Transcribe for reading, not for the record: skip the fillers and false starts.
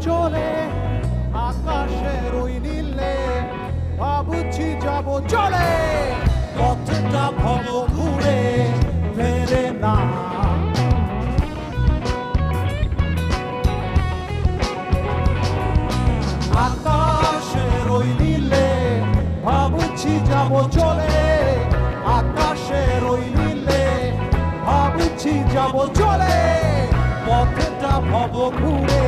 চলে আকাশের ওই নীলে, ভাবছি যাব চলে পথটা ভব ঘুরে ফেরে না। আকাশের ওই নীলে ভাবছি যাব চলে, আকাশের ওই নীলে ভাবছি যাব চলে পথটা ভব ঘুরে